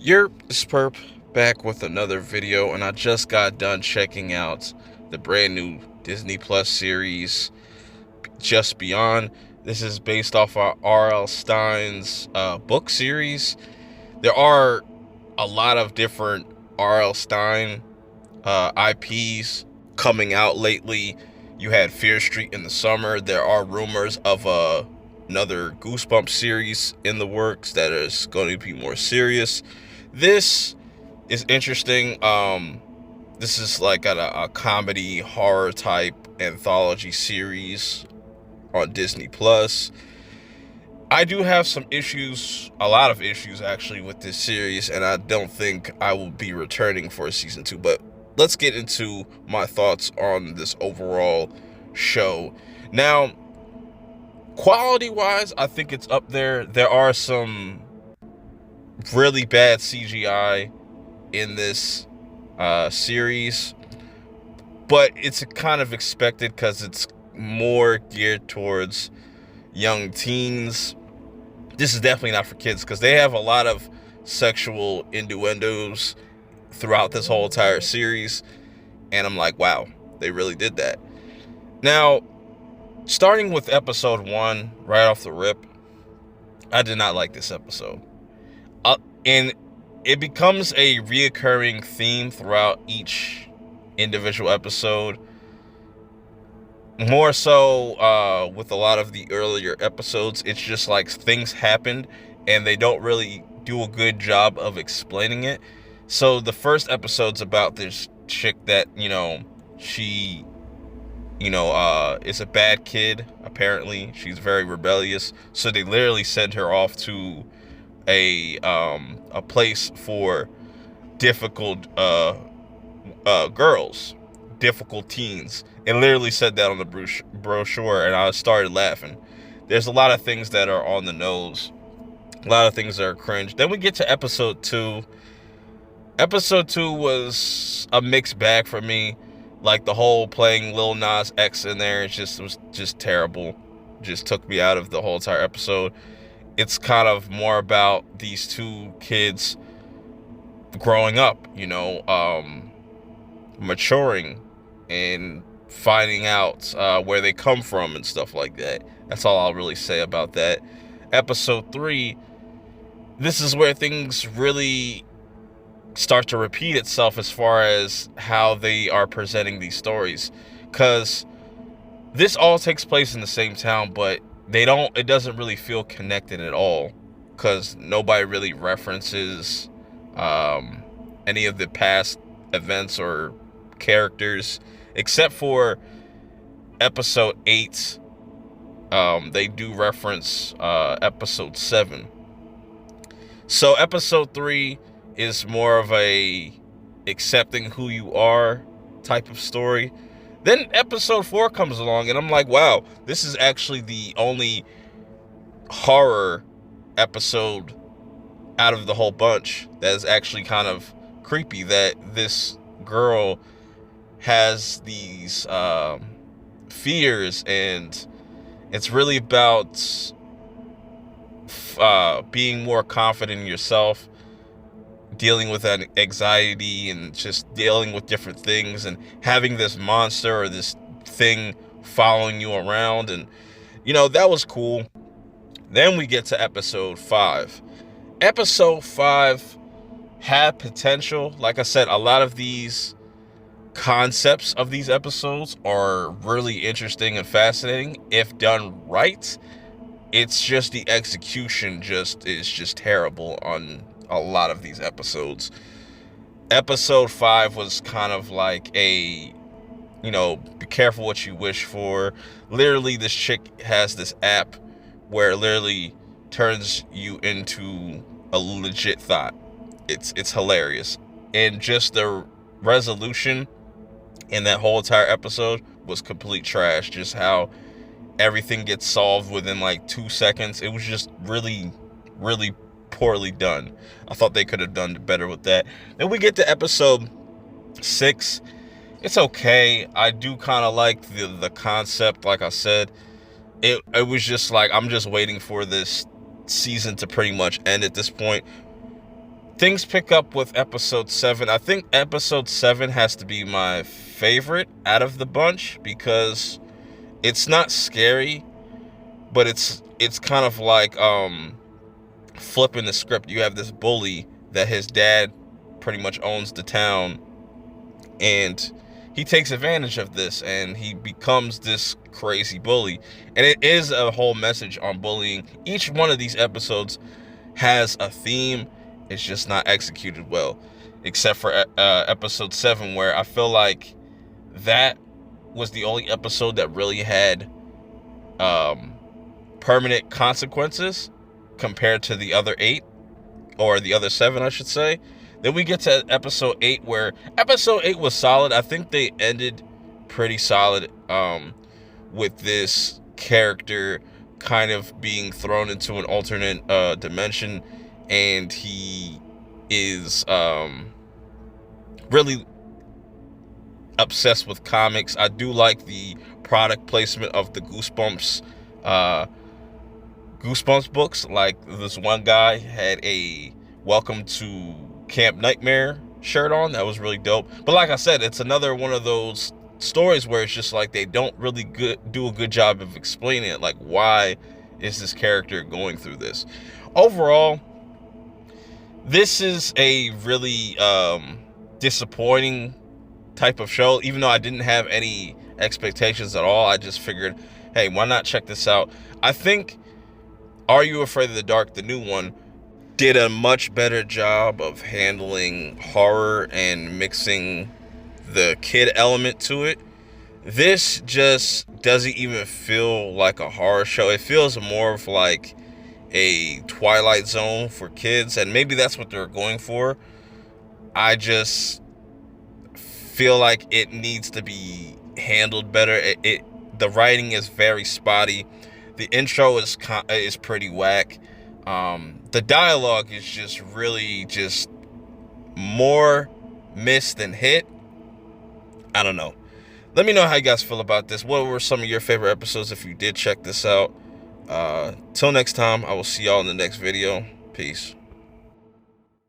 Sperp back with another video, and I just got done checking out the brand new Disney Plus series, Just Beyond. This is based off of R.L. Stein's book series. There are a lot of different R.L. Stein IPs coming out lately. You had Fear Street in the summer. There are rumors of another Goosebumps series in the works that is going to be more serious. This is interesting. This is like a comedy horror type anthology series on Disney Plus. I do have some issues, a lot of issues actually, with this series, and I don't think I will be returning for a season 2. But let's get into my thoughts on this overall show. Now, quality-wise, I think it's up there. There are some really bad CGI in this series, but it's kind of expected because it's more geared towards young teens. This is definitely not for kids because they have a lot of sexual innuendos throughout this whole entire series, and I'm like, wow, they really did that. Now, starting with episode 1, right off the rip, I did not like this episode. And it becomes a reoccurring theme throughout each individual episode. More so with a lot of the earlier episodes, it's just like things happened and they don't really do a good job of explaining it. So the first episode's about this chick that, she, is a bad kid, apparently. She's very rebellious. So they literally send her off to a place for difficult girls, difficult teens. It literally said that on the brochure, and I started laughing. There's a lot of things that are on the nose, a lot of things that are cringe. Then we get to episode 2. Episode 2 was a mixed bag for me. Like the whole playing Lil Nas X in there, it was just terrible. Just took me out of the whole entire episode. It's kind of more about these two kids growing up, maturing and finding out where they come from and stuff like that. That's all I'll really say about that. Episode 3, this is where things really start to repeat itself as far as how they are presenting these stories, because this all takes place in the same town, but it doesn't really feel connected at all, because nobody really references any of the past events or characters, except for episode 8. They do reference episode 7. So episode 3 is more of a accepting who you are type of story. Then episode 4 comes along, and I'm like, wow, this is actually the only horror episode out of the whole bunch that is actually kind of creepy, that this girl has these fears, and it's really about being more confident in yourself, dealing with that anxiety and just dealing with different things, and having this monster or this thing following you around. And that was cool. Then we get to episode 5. Episode 5 had potential. Like I said, a lot of these concepts of these episodes are really interesting and fascinating if done right. It's just the execution is just terrible on a lot of these episodes. Episode 5 was kind of like a, be careful what you wish for. Literally, this chick has this app where it literally turns you into a legit thought. It's hilarious. And just the resolution in that whole entire episode was complete trash. Just how everything gets solved within like 2 seconds. It was just really, really poorly done. I thought they could have done better with that. Then we get to episode 6. It's okay. I do kind of like the concept. Like I said, it was just like, I'm just waiting for this season to pretty much end at this point. things pick up with episode 7. I think episode 7 has to be my favorite out of the bunch because it's not scary, but it's kind of like flipping the script. You have this bully that his dad pretty much owns the town, and he takes advantage of this and he becomes this crazy bully. And it is a whole message on bullying. Each one of these episodes has a theme. It's just not executed well, except for episode 7, where I feel like that was the only episode that really had permanent consequences compared to the other 8, or the other 7, I should say. Then we get to episode 8, where episode 8 was solid. I think they ended pretty solid with this character kind of being thrown into an alternate dimension, and he is really obsessed with comics. I do like the product placement of the Goosebumps books. Like, this one guy had a Welcome to Camp Nightmare shirt on. That was really dope. But like I said, it's another one of those stories where it's just like they don't really do a good job of explaining it. Like, why is this character going through this? Overall, this is a really disappointing type of show. Even though I didn't have any expectations at all, I just figured, hey, why not check this out? I think Are You Afraid of the Dark, the new one, did a much better job of handling horror and mixing the kid element to it. This just doesn't even feel like a horror show. It feels more of like a Twilight Zone for kids, and maybe that's what they're going for. I just feel like it needs to be handled better. The writing is very spotty. The intro is pretty whack. The dialogue is just really just more miss than hit. I don't know. Let me know how you guys feel about this. What were some of your favorite episodes if you did check this out? Till next time, I will see y'all in the next video. Peace.